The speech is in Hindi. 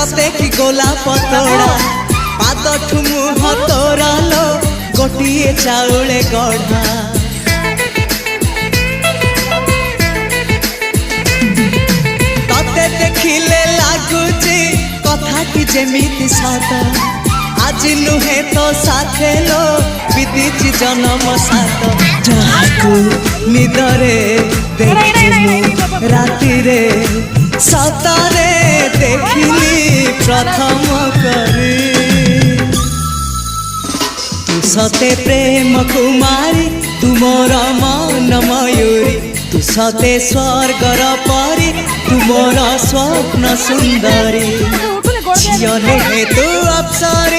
सते कि गोलाप तोड़ा पाद मुह तोरा लो गोटिए चाउले गढ़ा तते देखिले लागुची कथाटी जेमिति सत आज नुहे तो साथे लो विदिची जन्म सात जहाकू निदरे देखिलु राति रे सतरे देखिली प्रथम करी तू सते प्रेम कुमारी तू मोर मन मयूरी तू सते स्वर्गर परी तू मोर स्वप्न सुंदरी झियो हे तू अप्सरी